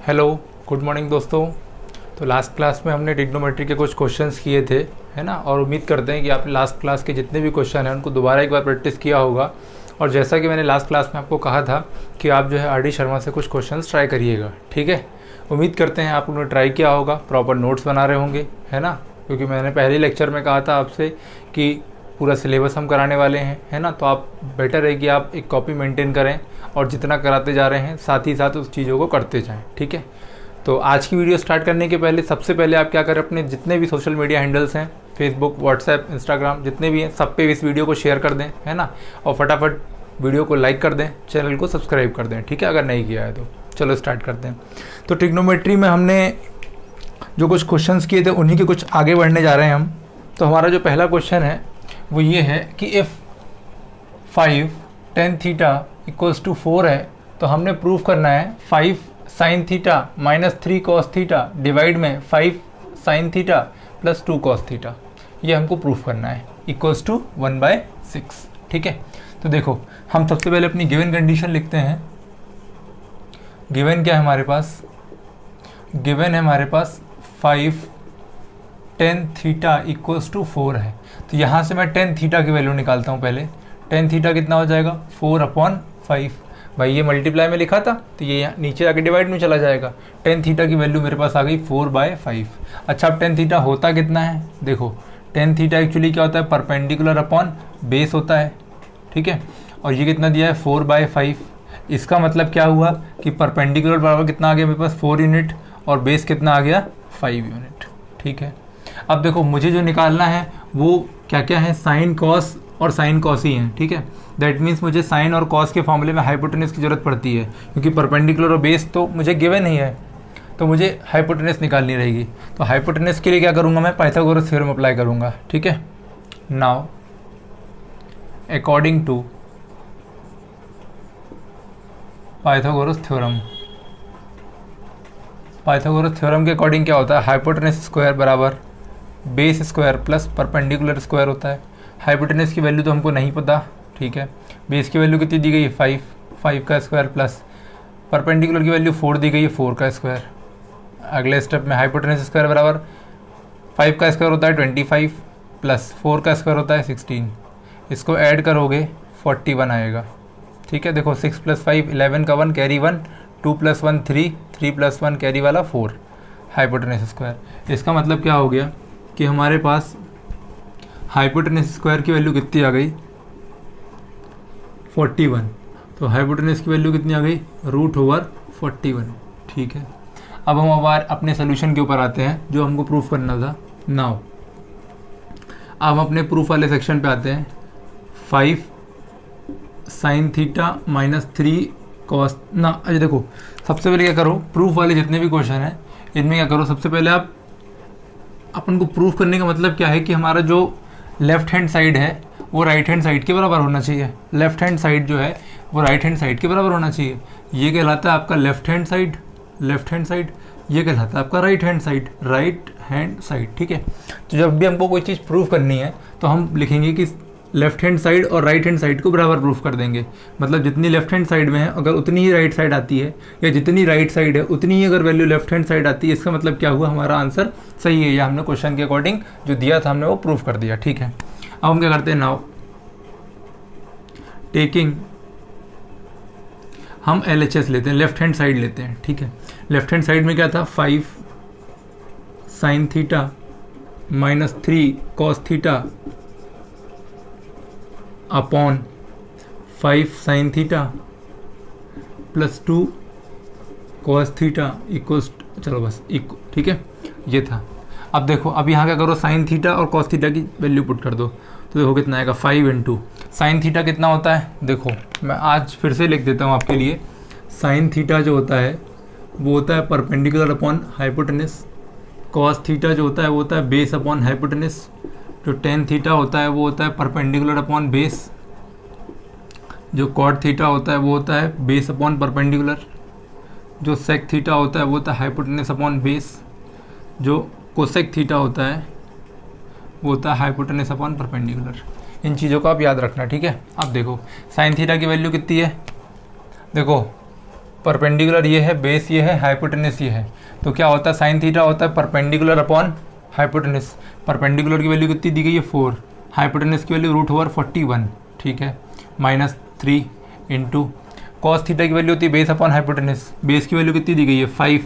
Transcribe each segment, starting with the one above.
Hello, good morning दोस्तों। तो last class में हमने ट्रिग्नोमेट्री के कुछ क्वेश्चंस किए थे, है ना। और उम्मीद करते हैं कि आपने लास्ट क्लास के जितने भी क्वेश्चन हैं उनको दोबारा एक बार प्रैक्टिस किया होगा। और जैसा कि मैंने लास्ट क्लास में आपको कहा था कि आप जो है आर डी शर्मा से कुछ क्वेश्चंस ट्राई करिएगा, ठीक है। उम्मीद करते हैं आप उन्होंने ट्राई किया होगा, प्रॉपर नोट्स बना रहे होंगे, है ना। क्योंकि मैंने पहले लेक्चर में कहा था आपसे कि पूरा सिलेबस हम कराने वाले हैं, है ना। तो आप बेटर है कि आप एक कॉपी मेंटेन करें और जितना कराते जा रहे हैं साथ ही साथ उस चीज़ों को करते जाएं, ठीक है। तो आज की वीडियो स्टार्ट करने के पहले सबसे पहले आप क्या करें, अपने जितने भी सोशल मीडिया हैंडल्स हैं, फेसबुक, व्हाट्सएप, इंस्टाग्राम, जितने भी हैं सब पे इस वीडियो को शेयर कर दें, है ना। और फटाफट वीडियो को लाइक कर दें, चैनल को सब्सक्राइब कर दें, ठीक है, अगर नहीं किया है तो। चलो स्टार्ट करते हैं। तो ट्रिग्नोमेट्री में हमने जो कुछ क्वेश्चंस किए थे उन्हीं के कुछ आगे बढ़ने जा रहे हैं हम। तो हमारा जो पहला क्वेश्चन है वो ये है कि if 5 tan theta equals to 4 है तो हमने प्रूव करना है 5 sin theta minus 3 cos theta divide में 5 sin theta plus 2 cos theta. ये हमको प्रूफ करना है इक्वल्स टू 1/6, ठीक है। तो देखो हम सबसे पहले अपनी गिवन कंडीशन लिखते हैं। गिवन क्या है हमारे पास? गिवन है हमारे पास 5 tan थीटा इक्वल्स टू 4 है। तो यहाँ से मैं tan थीटा की वैल्यू निकालता हूँ पहले। tan थीटा कितना हो जाएगा? 4/5। भाई ये मल्टीप्लाई में लिखा था तो ये नीचे आके डिवाइड में चला जाएगा। tan थीटा की वैल्यू मेरे पास आ गई 4/5। अच्छा, अब tan थीटा होता कितना है? देखो tan थीटा एक्चुअली क्या होता है? परपेंडिकुलर अपॉन बेस होता है, ठीक है। और ये कितना दिया है? 4/5। इसका मतलब क्या हुआ कि परपेंडिकुलर बराबर कितना आ गया मेरे पास? 4 यूनिट और बेस कितना आ गया? 5 यूनिट, ठीक है। अब देखो मुझे जो निकालना है वो क्या क्या है? साइन कॉस और साइन कॉस ही हैं, ठीक है। दैट मीन्स मुझे साइन और कॉस के फॉर्मूले में हाइपोटेनस की ज़रूरत पड़ती है, क्योंकि परपेंडिकुलर और बेस तो मुझे गिवन ही है, तो मुझे हाइपोटेनस निकालनी रहेगी। तो हाइपोटेनस के लिए क्या करूँगा मैं? पाइथागोरस थ्योरम अप्लाई करूँगा, ठीक है। Now according to Pythagoras theorem, Pythagoras theorem के अकॉर्डिंग क्या होता है? हाइपोटेनस स्क्वायर बराबर base square plus perpendicular square होता है। हाइपोटेनस की वैल्यू तो हमको नहीं पता, ठीक है। बेस की वैल्यू कितनी दी गई है? 5 का स्क्वायर प्लस परपेंडिकुलर की वैल्यू 4 दी गई है, 4 का स्क्वायर। अगले स्टेप में हाइपोटेनस स्क्वायर बराबर 5 का स्क्वायर होता है 25 प्लस 4 का स्क्वायर होता है 16। इसको ऐड करोगे 41 आएगा, ठीक है। देखो 6 + 5 11 का 1 कैरी 1, 2 + 1 3, 3 + 1 कैरी वाला 4, हाइपोटेनस स्क्वायर। इसका मतलब क्या हो गया कि हमारे पास हाइपोटेनस स्क्वायर की वैल्यू कितनी आ गई? 41। तो हाइपोटेनस की वैल्यू कितनी आ गई? √41, ठीक है। अब हम अपने सोल्यूशन के ऊपर आते हैं जो हमको प्रूफ करना था। नाउ अब हम अपने प्रूफ वाले सेक्शन पे आते हैं। 5 sin थीटा माइनस 3 cos ना। अच्छा देखो सबसे पहले क्या करो, प्रूफ वाले जितने भी क्वेश्चन हैं इनमें क्या करो, सबसे पहले आप अपन को प्रूफ करने का मतलब क्या है कि हमारा जो लेफ्ट हैंड साइड है वो राइट हैंड साइड के बराबर होना चाहिए। लेफ्ट हैंड साइड जो है वो राइट हैंड साइड के बराबर होना चाहिए। ये कहलाता है आपका left hand side, left hand side. ये कहलाता है आपका right hand side, right hand side, ठीक है। तो जब भी हमको कोई चीज़ प्रूफ करनी है तो हम लिखेंगे कि लेफ्ट हैंड साइड और राइट हैंड साइड को बराबर प्रूफ कर देंगे। मतलब जितनी लेफ्ट हैंड साइड में है अगर उतनी ही राइट साइड आती है, या जितनी राइट साइड है उतनी ही अगर वैल्यू लेफ्ट हैंड साइड आती है, इसका मतलब क्या हुआ? हमारा आंसर सही है, या हमने क्वेश्चन के अकॉर्डिंग जो दिया था हमने वो प्रूफ कर दिया, ठीक है। अब हम क्या करते हैं? नाउ टेकिंग, हम LHS लेते हैं, लेफ्ट हैंड साइड लेते हैं, ठीक है। लेफ्ट हैंड साइड में क्या था? 5 sin theta minus 3 cos theta upon 5 sin theta plus 2 cos theta equals, चलो बस इक्व, ठीक है, ये था। अब देखो अब यहाँ क्या करो, sin थीटा और cos थीटा की वैल्यू पुट कर दो। तो देखो कितना आएगा? 5 × sin थीटा कितना होता है? देखो मैं आज फिर से लिख देता हूँ आपके लिए। sin थीटा जो होता है वो होता है perpendicular upon hypotenuse. cos theta जो होता है वो होता है बेस अपॉन हाइपोटेनस। जो tan थीटा होता है वो होता है परपेंडिकुलर अपॉन बेस। जो cot थीटा होता है वो होता है बेस अपॉन परपेंडिकुलर। जो sec थीटा होता है वो होता है हाइपोटेनस अपॉन बेस। जो cosec थीटा होता है वो होता है हाइपोटेनस अपॉन परपेंडिकुलर। इन चीज़ों को आप याद रखना, ठीक है। अब देखो sin थीटा की वैल्यू कितनी है? देखो परपेंडिकुलर ये है, बेस ये है, हाइपोटेनस ये है, तो क्या होता है साइन थीटा होता है परपेंडिकुलर अपॉन हाइपोटेनस। परपेंडिकुलर की वैल्यू कितनी दी गई है 4, हाइपोटेनस की वैल्यू √41, ठीक है, -3 इंटू कॉस थीटा की वैल्यू होती है बेस अपॉन हाइपोटेनस, बेस की वैल्यू कितनी दी गई है 5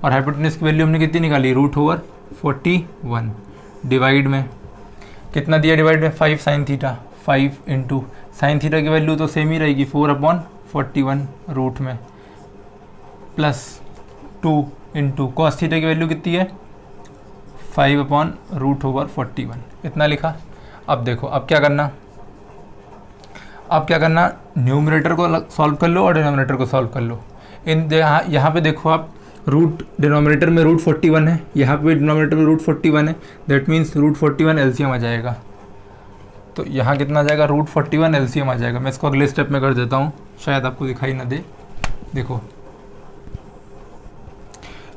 और हाइपोटेनस की वैल्यू हमने कितनी निकाली √41, डिवाइड में कितना दिया, डिवाइड में 5 sine theta, 5 into sine theta की वैल्यू तो सेम ही रहेगी 4/41 रूट में, प्लस 2 इंटू कॉस थीटा की वैल्यू कितनी है 5/√41, इतना लिखा। अब देखो अब क्या करना, न्यूमरेटर को सॉल्व कर लो और डिनोमिनेटर को सॉल्व कर लो। यहाँ पे देखो आप रूट डिनोमिनेटर में √41 है, यहाँ पे डिनोमिनेटर में √41 है, दैट मीन्स √41 एलसीएम आ जाएगा। तो यहाँ कितना आ जाएगा √41 एलसीएम आ जाएगा। मैं इसको अगले स्टेप में कर देता हूँ, शायद आपको दिखाई ना दे। देखो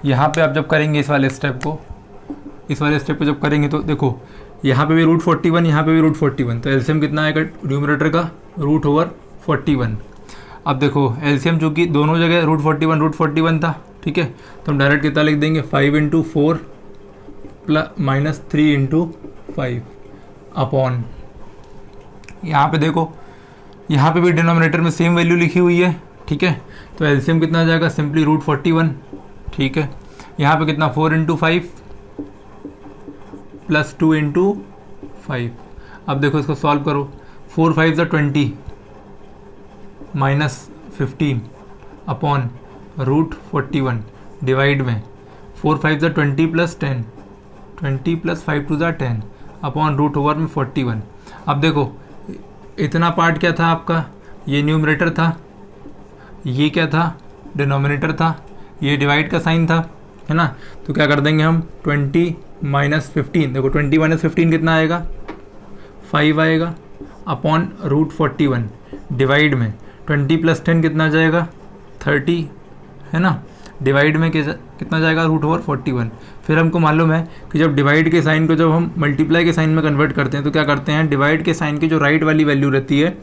यहाँ पे आप जब करेंगे इस वाले स्टेप को जब करेंगे तो देखो यहाँ पे भी √41, यहाँ पे भी √41, तो एलसीएम कितना आएगा न्यूमरेटर का √41। अब देखो एलसीएम जो कि दोनों जगह √41 था, ठीक है, तो हम डायरेक्ट कितना लिख देंगे 5 × 4 -3 × 5 अपॉन, यहाँ पे देखो यहाँ पे भी डिनोमिनेटर में सेम वैल्यू लिखी हुई है, ठीक है, तो एलसीएम कितना आ जाएगा सिंपली √41, ठीक है, यहाँ पे कितना 4 × 5 + 2 × 5। अब देखो इसको सॉल्व करो, 4 × 5 = 20 -15 अपॉन √41 डिवाइड में 4 × 5 = 20 + 10, 20 + 5 = 10 अपॉन √41। अब देखो इतना पार्ट क्या था आपका, ये न्यूमरेटर था, ये क्या था डिनोमिनेटर था, ये डिवाइड का साइन था, है ना, तो क्या कर देंगे हम 20 - 15, देखो 20 - 15 कितना आएगा 5 आएगा अपॉन √41 डिवाइड में 20 + 10 कितना आ जाएगा 30, है ना, डिवाइड में कितना जाएगा √41। फिर हमको मालूम है कि जब डिवाइड के साइन को जब हम मल्टीप्लाई के साइन में कन्वर्ट करते हैं तो क्या करते हैं, डिवाइड के साइन की जो राइट वाली वैल्यू रहती है,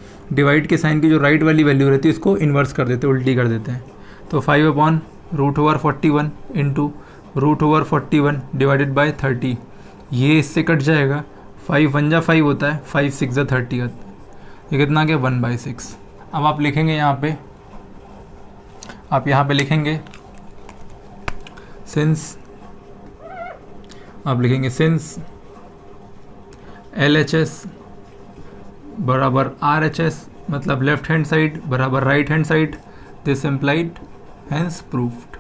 इसको इन्वर्स कर देते हैं, उल्टी कर देते हैं। तो 5/√41 इंटू √41 डिवाइडेड बाय 30, ये इससे कट जाएगा, 5 × 1 = 5 होता है, 5 × 6 = 30, ये कितना गया 1/6। अब आप लिखेंगे यहाँ पे, लिखेंगे सिंस LHS बराबर RHS, मतलब लेफ्ट हैंड साइड बराबर right hand side, this implied hence proved.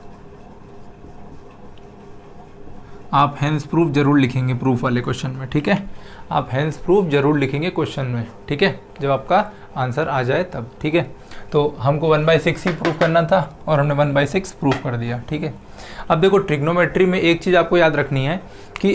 आप हैंस प्रूफ जरूर लिखेंगे प्रूफ वाले क्वेश्चन में, ठीक है, आप हैंस प्रूफ जरूर लिखेंगे क्वेश्चन में, ठीक है, जब आपका आंसर आ जाए तब, ठीक है। तो हमको 1/6 ही प्रूफ करना था और हमने 1/6 प्रूफ कर दिया, ठीक है। अब देखो ट्रिग्नोमेट्री में एक चीज़ आपको याद रखनी है कि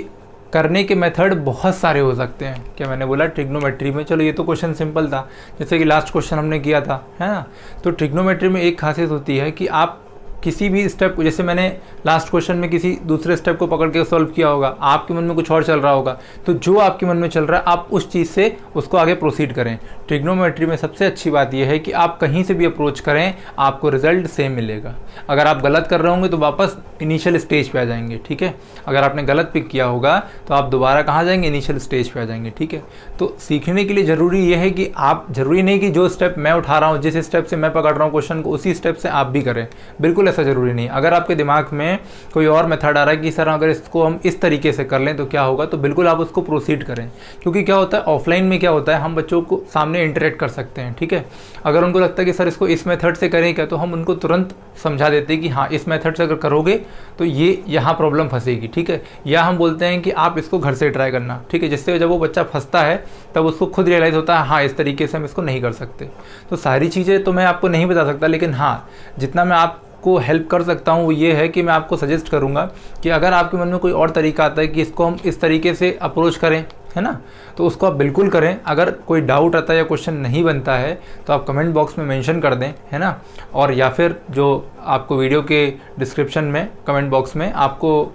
करने के मेथड बहुत सारे हो सकते हैं। क्या मैंने बोला ट्रिग्नोमेट्री में, चलो ये तो क्वेश्चन सिंपल था, जैसे कि लास्ट क्वेश्चन हमने किया था, है ना। तो ट्रिग्नोमेट्री में एक खासियत होती है कि आप किसी भी स्टेप, जैसे मैंने लास्ट क्वेश्चन में किसी दूसरे स्टेप को पकड़ के सॉल्व किया होगा, आपके मन में कुछ और चल रहा होगा, तो जो आपके मन में चल रहा है आप उस चीज़ से उसको आगे प्रोसीड करें। ट्रिग्नोमेट्री में सबसे अच्छी बात यह है कि आप कहीं से भी अप्रोच करें आपको रिजल्ट सेम मिलेगा। अगर आप गलत कर रहे होंगे तो वापस इनिशियल स्टेज पे आ जाएंगे, ठीक है। अगर आपने गलत पिक किया होगा तो आप दोबारा कहाँ जाएंगे, इनिशियल स्टेज पे आ जाएंगे, ठीक है। तो सीखने के लिए ज़रूरी यह है कि आप, जरूरी नहीं कि जो स्टेप मैं उठा रहा हूँ, जिस स्टेप से मैं पकड़ रहा हूँ क्वेश्चन को, उसी स्टेप से आप भी करें, बिल्कुल ऐसा ज़रूरी नहीं। अगर आपके दिमाग में कोई और मेथड आ रहा है कि सर अगर इसको हम इस तरीके से कर लें तो क्या होगा, तो बिल्कुल आप उसको प्रोसीड करें। क्योंकि क्या होता है ऑफलाइन में, क्या होता है हम बच्चों को सामने इंटरेक्ट कर सकते हैं, ठीक है। अगर उनको लगता है कि सर इसको इस मेथड से करें क्या, तो हम उनको तुरंत समझा देते हैं कि हाँ इस मेथड से अगर करोगे तो ये यहाँ प्रॉब्लम फंसेगी, ठीक है। या हम बोलते हैं कि आप इसको घर से ट्राई करना, ठीक है, जिससे जब वो बच्चा फंसता है तब उसको खुद रियलाइज़ होता है हाँ इस तरीके से हम इसको नहीं कर सकते। तो सारी चीज़ें तो मैं आपको नहीं बता सकता, लेकिन हाँ जितना मैं आपको हेल्प कर सकता हूँ वो ये है कि मैं आपको सजेस्ट करूँगा कि अगर आपके मन में कोई और तरीका आता है कि इसको हम इस तरीके से अप्रोच करें, है ना, तो उसको आप बिल्कुल करें। अगर कोई डाउट आता है या क्वेश्चन नहीं बनता है तो आप कमेंट बॉक्स में मेंशन कर दें, है ना, और या फिर जो आपको वीडियो के डिस्क्रिप्शन में, कमेंट बॉक्स में आपको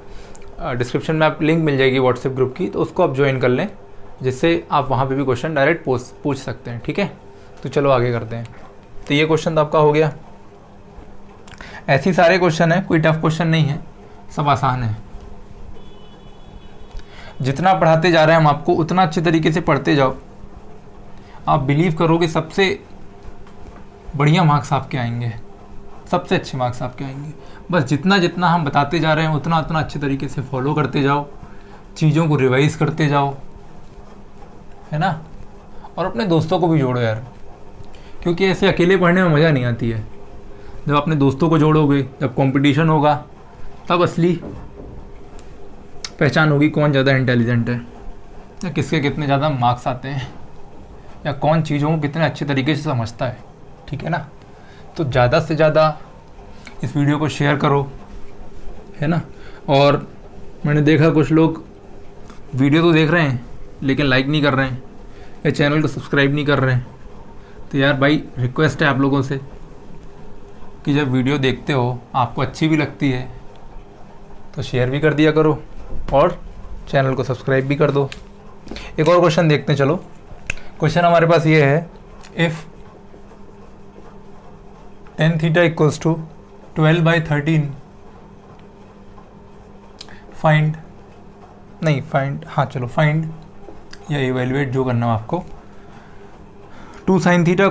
डिस्क्रिप्शन में आप लिंक मिल जाएगी व्हाट्सएप ग्रुप की, तो उसको आप ज्वाइन कर लें, जिससे आप वहाँ पे भी क्वेश्चन डायरेक्ट पूछ सकते हैं, ठीक है। तो चलो आगे करते हैं। तो ये क्वेश्चन तो आपका हो गया। ऐसी सारे क्वेश्चन है, कोई टफ क्वेश्चन नहीं है, सब आसान है। जितना पढ़ाते जा रहे हैं हम आपको उतना अच्छे तरीके से पढ़ते जाओ, आप बिलीव करोगे सबसे बढ़िया मार्क्स आपके आएंगे, सबसे अच्छे मार्क्स आपके आएंगे। बस जितना जितना हम बताते जा रहे हैं उतना उतना अच्छे तरीके से फॉलो करते जाओ, चीज़ों को रिवाइज करते जाओ, है ना। और अपने दोस्तों को भी जोड़ो यार, क्योंकि ऐसे अकेले पढ़ने में मज़ा नहीं आती है। जब अपने दोस्तों को जोड़ोगे, जब कंपटीशन होगा, तब असली पहचान होगी कौन ज़्यादा इंटेलिजेंट है, या किसके कितने ज़्यादा मार्क्स आते हैं, या कौन चीज़ों को कितने अच्छे तरीके से समझता है, ठीक है ना। तो ज़्यादा से ज़्यादा इस वीडियो को शेयर करो, है ना। और मैंने देखा कुछ लोग वीडियो तो देख रहे हैं लेकिन लाइक नहीं कर रहे हैं, या चैनल को सब्सक्राइब नहीं कर रहे हैं। तो यार भाई रिक्वेस्ट है आप लोगों से कि जब वीडियो देखते हो, आपको अच्छी भी लगती है, तो शेयर भी कर दिया करो और चैनल को सब्सक्राइब भी कर दो। एक और क्वेश्चन देखते हैं, चलो। क्वेश्चन हमारे पास ये है, if tan theta equals to 12/13 find या इवेलुएट, जो करना हो आपको, 2 sin theta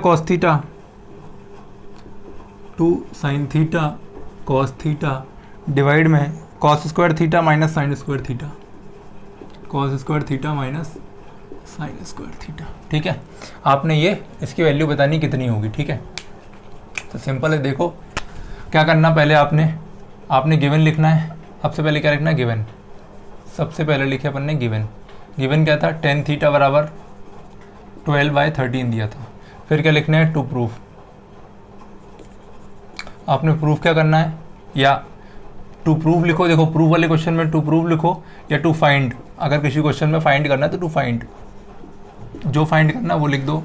cos theta divide में cos square theta minus sine square theta, cos square theta minus sine square theta. ठीक है, आपने ये इसकी वैल्यू बतानी कितनी होगी। ठीक है, तो सिंपल है, देखो क्या करना, पहले आपने गिवन लिखना है। सबसे पहले क्या लिखना है, गिवन। सबसे पहले लिखे अपन ने गिवन क्या था, tan थीटा बराबर 12/13 दिया था। फिर क्या लिखना है, टू प्रूफ। आपने प्रूफ क्या करना है, या टू प्रूफ लिखो, देखो प्रूफ वाले क्वेश्चन में टू प्रूफ लिखो या टू फाइंड। अगर किसी क्वेश्चन में फाइंड करना है तो टू फाइंड, जो फाइंड करना वो लिख दो।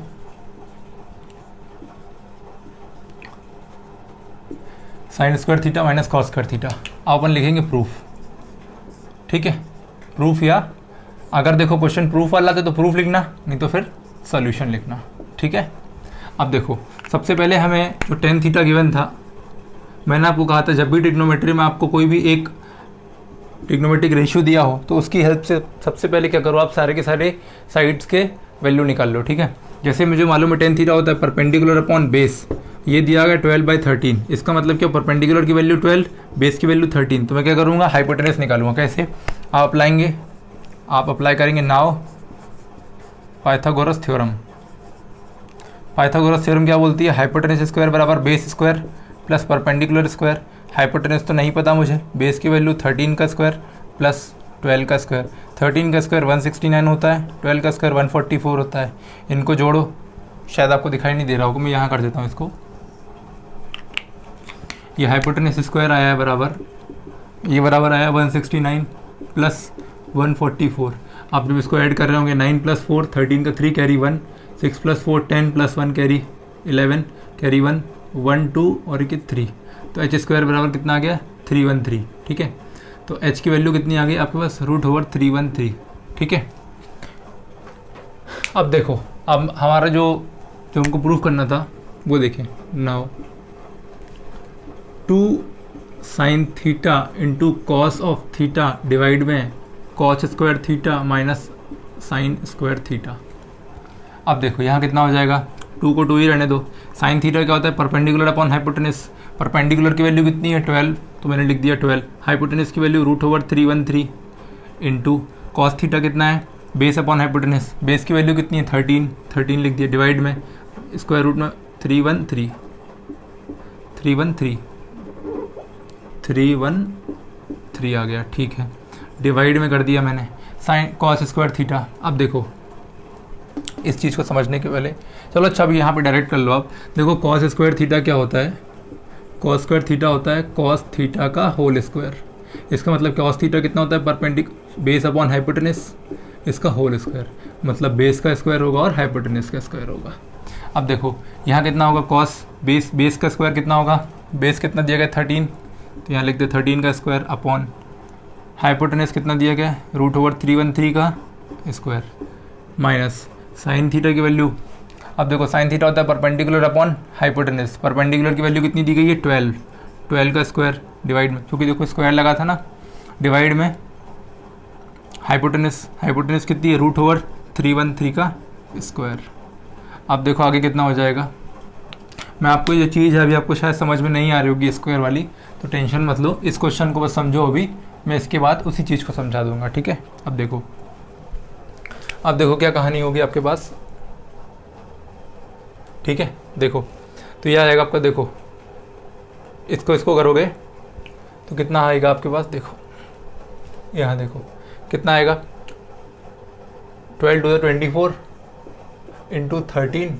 Sign square theta minus cos square theta, अब अपन लिखेंगे प्रूफ। ठीक है, प्रूफ, या अगर देखो क्वेश्चन प्रूफ वाला था तो प्रूफ लिखना, नहीं तो फिर सॉल्यूशन लिखना। ठीक है, अब देखो सबसे पहले हमें जो tan थीटा गिवन था, मैंने आपको कहा था जब भी ट्रिग्नोमेट्री में आपको कोई भी एक ट्रिग्नोमेट्रिक रेशियो दिया हो तो उसकी हेल्प से सबसे पहले क्या करो, आप सारे के सारे साइड्स के वैल्यू निकाल लो। ठीक है, जैसे मुझे मालूम है tan थीटा होता है परपेंडिकुलर अपॉन बेस, ये दिया गया 12/13। इसका मतलब क्या, परपेंडिकुलर की वैल्यू 12, बेस की वैल्यू 13। तो मैं क्या करूँगा, हाइपोटेनस निकालूंगा। कैसे आप अप्लाई करेंगे, now Pythagoras theorem. Pythagoras theorem क्या बोलती है, हाइपोटेनस स्क्वायर बराबर base square plus perpendicular square. Hypotenuse तो नहीं पता मुझे, बेस की वैल्यू 13 का स्क्वायर प्लस 12 का स्क्वायर। 13 का स्क्वायर 169 होता है, 12 का स्क्वायर 144 होता है। इनको जोड़ो, शायद आपको दिखाई नहीं दे रहा होगा, मैं यहाँ कर देता हूँ इसको। ये हाइपोटेनस स्क्वायर आया है बराबर, ये बराबर आया 169 प्लस 144। आप जब इसको ऐड कर रहे होंगे, 9 + 4 13 का 3 कैरी 1, 6 + 4 10 + 1 कैरी 11 कैरी 1 1 2 और ये 3। तो एच स्क्वायर बराबर कितना आ गया, 313। ठीक है, तो एच की वैल्यू कितनी आ गई आपके पास, √313। ठीक है, अब देखो, अब हमारा जो हमको प्रूफ करना था वो देखें। Now 2 sin theta into cos of theta divide में cos square theta minus sine square theta. अब देखो यहाँ कितना हो जाएगा, 2 को 2 ही रहने दो। साइन थीटा क्या होता है, परपेंडिकुलर अपॉन हाइपोटेनस। परपेंडिकुलर की वैल्यू कितनी है, 12, तो मैंने लिख दिया 12। हाइपोटेनस की वैल्यू √313 इंटू कॉस थीटा कितना है, बेस अपॉन हाइपोटेनस। बेस की वैल्यू कितनी है, 13 लिख दिया, डिवाइड में स्क्वायर रूट में 313 आ गया। ठीक है, डिवाइड में कर दिया मैंने साइन कॉस स्क्वायर थीटा। अब देखो इस चीज़ को समझने के पहले, चलो अच्छा अभी यहाँ पे डायरेक्ट कर लो आप। देखो कॉस स्क्वायर थीटा क्या होता है, कॉस स्क्वायर थीटा होता है कॉस थीटा का होल स्क्वायर। इसका मतलब कॉस थीटा कितना होता है, परपेंडिकुलर बेस अपॉन हाइपोटेनस, इसका होल स्क्वायर, मतलब बेस का स्क्वायर होगा और हाइपोटेनस का स्क्वायर होगा। अब देखो यहाँ कितना होगा, कॉस बेस का स्क्वायर कितना होगा, बेस कितना दिया गया 13, तो यहाँ लिख दे 13 का स्क्वायर अपॉन हाइपोटेनस कितना दिया गया, √313 का स्क्वायर माइनस साइन थीटा की वैल्यू। अब देखो साइन थीटा होता है परपेंडिकुलर अपॉन हाइपोटेनस, परपेंडिकुलर की वैल्यू कितनी दी गई है, 12 का स्क्वायर डिवाइड में, क्योंकि देखो स्क्वायर लगा था ना, डिवाइड में हाइपोटेनस कितनी है, √313 का स्क्वायर। अब देखो आगे कितना हो जाएगा। मैं आपको ये चीज़ है अभी आपको शायद समझ में नहीं आ रही होगी स्क्वायर वाली, तो टेंशन मत लो, इस क्वेश्चन को बस समझो अभी, मैं इसके बाद उसी चीज़ को समझा दूंगा, ठीक है। अब देखो क्या कहानी होगी आपके पास, ठीक है। देखो तो ये आएगा आपका, देखो इसको करोगे तो कितना आएगा आपके पास, देखो यहाँ देखो कितना आएगा, 12 टू द 24 इंटू 13।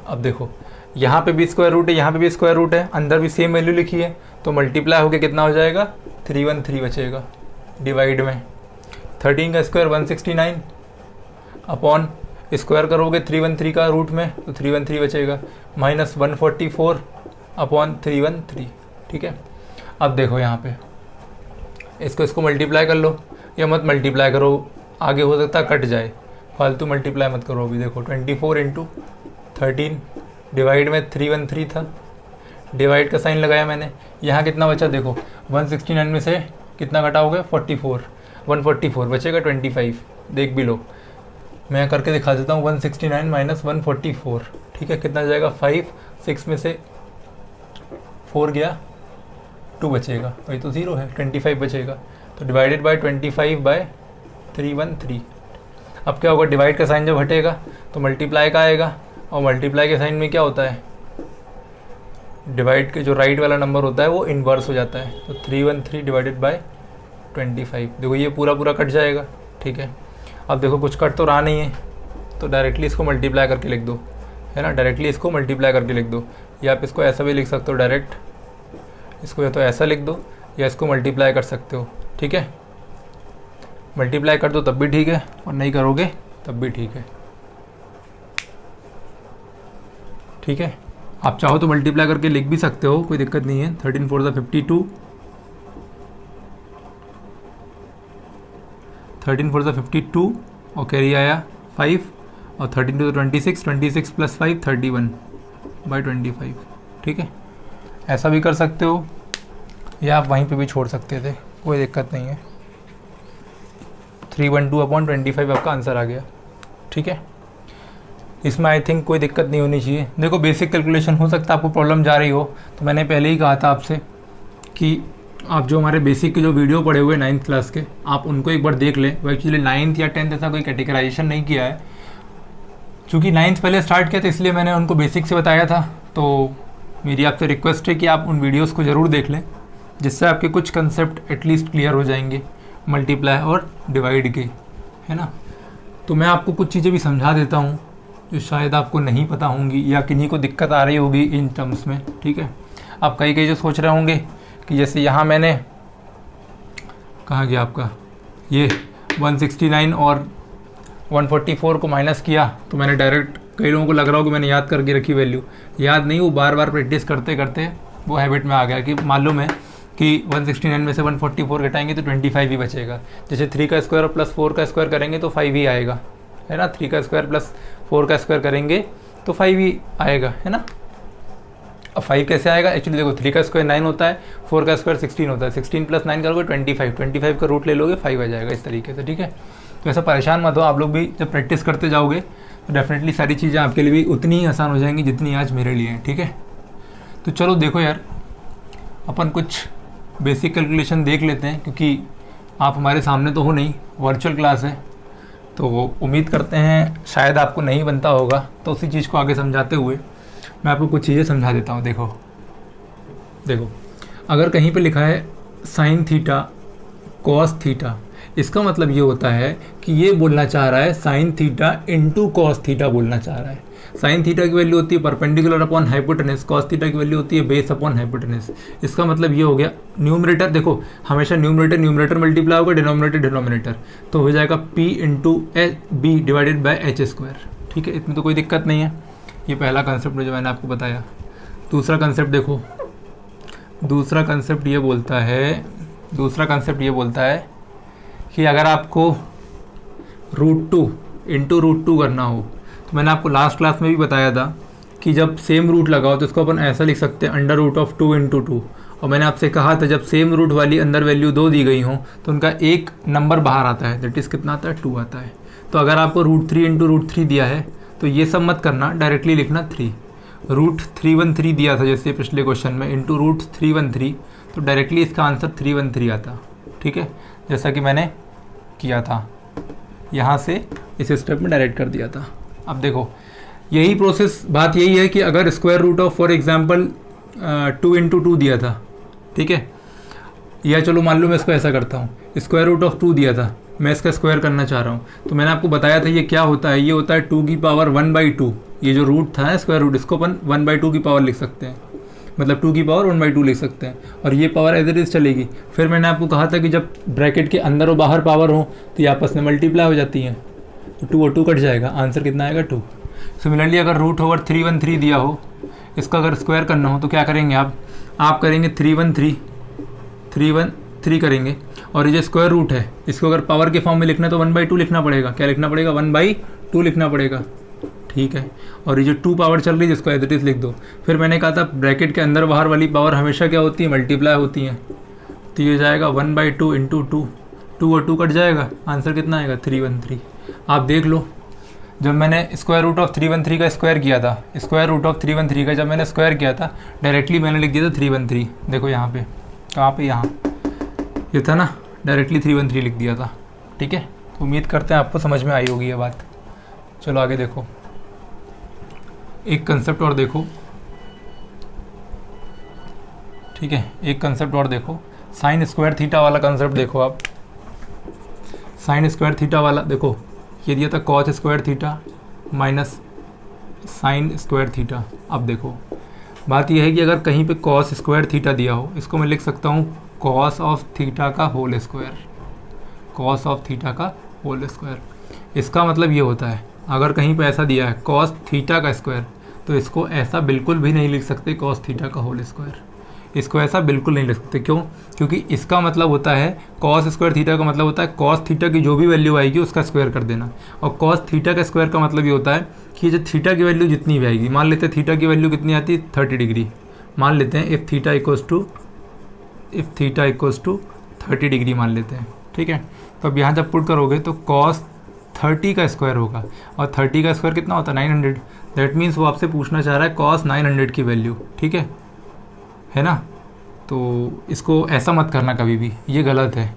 अब देखो यहाँ पे भी स्क्वायर रूट है, यहाँ पे भी स्क्वायर रूट है, अंदर भी सेम वैल्यू लिखी है, तो मल्टीप्लाई होके कितना हो जाएगा, 313 बचेगा। डिवाइड में 13 का स्क्वायर 169 अपॉन स्क्वायर करोगे 313 का रूट में तो 313 बचेगा, माइनस 144 अपॉन 313, ठीक है। अब देखो यहाँ पे इसको मल्टीप्लाई कर लो, या मत मल्टीप्लाई करो, आगे हो सकता है कट जाए, फालतू मल्टीप्लाई मत करो। अभी देखो 24 इंटू 13 डिवाइड में 313 था, डिवाइड का साइन लगाया मैंने, यहाँ कितना बचा देखो, 169 में से कितना घटाओगे 144 बचेगा 25, देख भी लो, मैं करके दिखा देता हूँ। 169 माइनस 144, ठीक है, कितना जाएगा 5, 6 में से 4 गया 2 बचेगा, वही तो 0 है, 25 बचेगा, तो डिवाइडेड बाय 25 बाय 313। अब क्या होगा, डिवाइड का साइन जब हटेगा तो मल्टीप्लाई का आएगा, और मल्टीप्लाई के साइन में क्या होता है, डिवाइड के जो राइट वाला नंबर होता है वो इन्वर्स हो जाता है, तो 313 डिवाइडेड बाय 25, देखो ये पूरा कट जाएगा, ठीक है। अब देखो कुछ कट तो रहा नहीं है, तो डायरेक्टली इसको मल्टीप्लाई करके लिख दो, है ना, डायरेक्टली इसको मल्टीप्लाई करके लिख दो, या आप इसको ऐसा भी लिख सकते हो डायरेक्ट, इसको या तो ऐसा लिख दो या इसको मल्टीप्लाई कर सकते हो, ठीक है। मल्टीप्लाई कर दो तब भी ठीक है, और नहीं करोगे तब भी ठीक है, ठीक है। आप चाहो तो मल्टीप्लाई करके लिख भी सकते हो, कोई दिक्कत नहीं है। 13 4 द 52, 13 4 द 52 और कैरी आया 5, और 13 टू द 26 प्लस 5 31 बाई 25, ठीक है। ऐसा भी कर सकते हो, या आप वहीं पे भी छोड़ सकते थे, कोई दिक्कत नहीं है। 312/25 आपका आंसर आ गया, ठीक है। इसमें आई थिंक कोई दिक्कत नहीं होनी चाहिए। देखो बेसिक कैलकुलेशन हो सकता है आपको प्रॉब्लम जा रही हो, तो मैंने पहले ही कहा था आपसे कि आप जो हमारे बेसिक के जो वीडियो पढ़े हुए 9th क्लास के, आप उनको एक बार देख लें। वो एक्चुअली 9th या 10th ऐसा कोई कैटेगराइजेशन नहीं किया है, चूँकि 9th पहले स्टार्ट किया था इसलिए मैंने उनको बेसिक से बताया था। तो मेरी आपसे रिक्वेस्ट है कि आप उन वीडियोज़ को ज़रूर देख लें, जिससे आपके कुछ कंसेप्ट एटलीस्ट क्लियर हो जाएंगे मल्टीप्लाई और डिवाइड के, है ना। तो मैं आपको कुछ चीज़ें भी समझा देता हूँ जो शायद आपको नहीं पता होंगी, या किन्हीं को दिक्कत आ रही होगी इन टर्म्स में, ठीक है। आप कई जो सोच रहे होंगे कि जैसे यहाँ मैंने कहाँ गया आपका, ये 169 और 144 को माइनस किया, तो मैंने डायरेक्ट, कई लोगों को लग रहा हो कि मैंने याद करके रखी वैल्यू, याद नहीं, वो बार बार प्रैक्टिस करते करते वो हैबिट में आ गया कि मालूम है कि 169 में से 144 घटाएंगे तो 25 ही बचेगा। जैसे 3 का स्क्वायर प्लस 4 का स्क्वायर करेंगे तो 5 ही आएगा, है ना। 3 का स्क्वायर प्लस 4 का स्क्वायर करेंगे तो 5 ही आएगा, है ना। अब 5 कैसे आएगा, एक्चुअली देखो 3 का स्क्वायर 9 होता है, 4 का स्क्वायर 16 होता है, 16 प्लस 9 करोगे 25 का रूट ले लोगे 5 आ जाएगा, इस तरीके से, ठीक है। तो ऐसा परेशान मत हो, आप लोग भी जब प्रैक्टिस करते जाओगे तो डेफिनेटली सारी चीज़ें आपके लिए भी उतनी ही आसान हो जाएंगी जितनी आज मेरे लिए हैं, ठीक है। तो चलो देखो यार, अपन कुछ बेसिक कैलकुलेशन देख लेते हैं, क्योंकि आप हमारे सामने तो हो नहीं, वर्चुअल क्लास है, तो उम्मीद करते हैं शायद आपको नहीं बनता होगा, तो उसी चीज़ को आगे समझाते हुए मैं आपको कुछ चीज़ें समझा देता हूँ। देखो अगर कहीं पे लिखा है साइन थीटा कॉस थीटा, इसका मतलब ये होता है कि ये बोलना चाह रहा है sine theta into cos theta बोलना चाह रहा है। साइन थीटा की वैल्यू होती है perpendicular upon hypotenuse, cos theta की वैल्यू होती है बेस अपॉन हाइपोटेनस। इसका मतलब ये हो गया, न्यूमरेटर देखो हमेशा न्यूमरेटर मल्टीप्लाई होगा डिनोमिनेटर, तो हो जाएगा p into B divided by H square, ठीक है। इसमें तो कोई दिक्कत नहीं है, ये पहला कंसेप्ट जो मैंने आपको बताया। दूसरा कंसेप्ट देखो, दूसरा कंसेप्ट ये बोलता है कि अगर आपको √2 इंटू √2 करना हो, तो मैंने आपको लास्ट क्लास में भी बताया था कि जब सेम रूट लगाओ तो इसको अपन ऐसा लिख सकते हैं √2 × 2, और मैंने आपसे कहा था जब सेम रूट वाली अंदर वैल्यू 2 दी गई हो तो उनका एक नंबर बाहर आता है, दैट इज़ कितना आता है, 2 आता है। तो अगर आपको √3 इंटू √3 दिया है तो ये सब मत करना, डायरेक्टली लिखना 3। √313 दिया था जैसे पिछले क्वेश्चन में, इंटू √313, तो डायरेक्टली इसका आंसर 313 आता। ठीक है, जैसा कि मैंने किया था, यहाँ से इस स्टेप में डायरेक्ट कर दिया था। अब देखो यही प्रोसेस, बात यही है कि अगर square root of for example 2 into 2 दिया था, ठीक है, या चलो मान लो मैं इसको ऐसा करता हूँ, स्क्वायर रूट ऑफ 2 दिया था, मैं इसका स्क्वायर करना चाह रहा हूँ, तो मैंने आपको बताया था ये क्या होता है, ये होता है 2 की पावर 1/2। ये जो रूट था स्क्वायर रूट, इसको अपन 1/2 की पावर लिख सकते हैं, मतलब 2 की पावर 1/2 लिख सकते हैं, और ये पावर एज इट इज चलेगी। फिर मैंने आपको कहा था कि जब ब्रैकेट के अंदर और बाहर पावर हो तो ये आपस में मल्टीप्लाई हो जाती हैं, तो 2 और 2 कट जाएगा, आंसर कितना आएगा 2। सिमिलरली अगर √313 दिया हो, इसका अगर स्क्वायर करना हो तो क्या करेंगे आप करेंगे 313 करेंगे, और ये जो स्क्वायर रूट है इसको अगर पावर के फॉर्म में लिखना है तो 1/2 लिखना पड़ेगा। क्या लिखना पड़ेगा? 1/2 लिखना पड़ेगा। ठीक है, और ये जो 2 पावर चल रही है जिसको एज इट इज लिख दो। फिर मैंने कहा था ब्रैकेट के अंदर बाहर वाली पावर हमेशा क्या होती है? मल्टीप्लाई होती है। तो ये जाएगा 1/2 इंटू 2, 2 और 2 कट जाएगा, आंसर कितना आएगा? 313। आप देख लो, जब मैंने स्क्वायर रूट ऑफ 313 का स्क्वायर किया था, स्क्वायर रूट ऑफ 313 का जब मैंने स्क्वायर किया था, डायरेक्टली मैंने लिख दिया था 313। देखो यहाँ पे, कहाँ पे? यहाँ ये था ना, डायरेक्टली 313 लिख दिया था। ठीक है, तो उम्मीद करते हैं आपको समझ में आई होगी ये बात। चलो आगे देखो, एक कंसेप्ट और देखो। ठीक है, एक कंसेप्ट और देखो, साइन स्क्वायर थीटा वाला कंसेप्ट देखो आप। साइन स्क्वायर थीटा वाला देखो, ये दिया था cos square theta minus sine square theta. अब देखो बात यह है कि अगर कहीं पे कॉस स्क्वायर थीटा दिया हो, इसको मैं लिख सकता हूँ कॉस ऑफ थीटा का whole square, cos of theta का होल स्क्वायर। इसका मतलब ये होता है, अगर कहीं पे ऐसा दिया है कॉस थीटा का स्क्वायर, तो इसको ऐसा बिल्कुल भी नहीं लिख सकते कॉस थीटा का होल स्क्वायर। इसको ऐसा बिल्कुल नहीं लिख सकते। क्यों? क्योंकि इसका मतलब होता है कॉस स्क्वायर थीटा का मतलब होता है कॉस थीटा की जो भी वैल्यू आएगी उसका स्क्वायर कर देना, और कॉस थीटा का स्क्वायर का मतलब ये होता है कि जो थीटा की वैल्यू जितनी भी आएगी, मान लेते हैं थीटा की वैल्यू कितनी आती है? 30 डिग्री। मान लेते हैं if theta equals to 30 degree मान लेते हैं। ठीक है, तो अब यहाँ जब पुट करोगे तो कॉस 30 का स्क्वायर होगा, और 30 का स्क्वायर कितना होता है? 900। दैट मीन्स वो आपसे पूछना चाह रहा है कॉस 900 की वैल्यू। ठीक है ना? तो इसको ऐसा मत करना कभी भी, ये गलत है।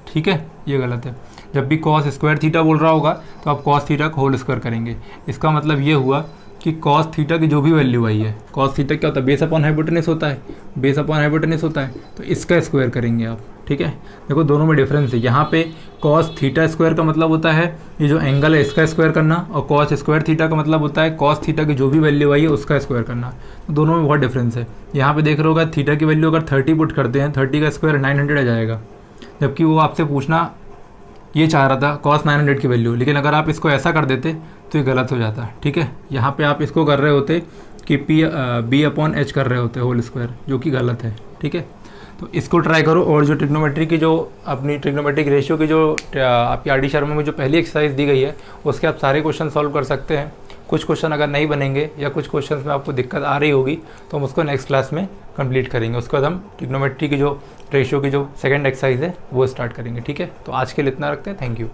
ठीक है, ये गलत है। जब भी कॉस स्क्वायर थीटा बोल रहा होगा तो आप कॉस थीटा को होल स्क्वायर करेंगे। इसका मतलब ये हुआ कि कॉस थीटा की जो भी वैल्यू आई है, कॉस थीटा क्या होता है? बेस अपॉन हाइपोटेनस होता है, बेस अपॉन हाइपोटेनस होता है, तो इसका स्क्वायर करेंगे आप। ठीक है, देखो दोनों में डिफरेंस है। यहाँ पे कॉस थीटा स्क्वायर का मतलब होता है ये जो एंगल है इसका स्क्वायर करना, और कॉस स्क्वायर थीटा का मतलब होता है कॉस थीटा की जो भी वैल्यू आई है उसका स्क्वायर करना। तो दोनों में बहुत डिफरेंस है। यहाँ पे देख रहे होगा थीटा की वैल्यू अगर 30 पुट करते हैं, 30 का स्क्वायर 900 आ जाएगा, जबकि वो आपसे पूछना ये चाह रहा था कॉस 900 की वैल्यू, लेकिन अगर आप इसको ऐसा कर देते तो ये गलत हो जाता। ठीक है, यहाँ पे आप इसको कर रहे होते कि बी अपॉन एच कर रहे होते होल स्क्वायर, जो कि गलत है। ठीक है, तो इसको ट्राई करो। और जो ट्रिग्नोमेट्री की जो अपनी ट्रिग्नोमेट्रिक रेशियो की जो आपकी आर डी शर्मा में जो पहली एक्सरसाइज दी गई है उसके आप सारे क्वेश्चन सॉल्व कर सकते हैं। कुछ क्वेश्चन अगर नहीं बनेंगे या कुछ क्वेश्चन में आपको दिक्कत आ रही होगी तो हम उसको नेक्स्ट क्लास में कंप्लीट करेंगे। उसके बाद हम ट्रिग्नोमेट्री की जो रेशियो की जो सेकंड एक्सरसाइज है वो स्टार्ट करेंगे। ठीक है, तो आज के लिए इतना रखते हैं। Thank you.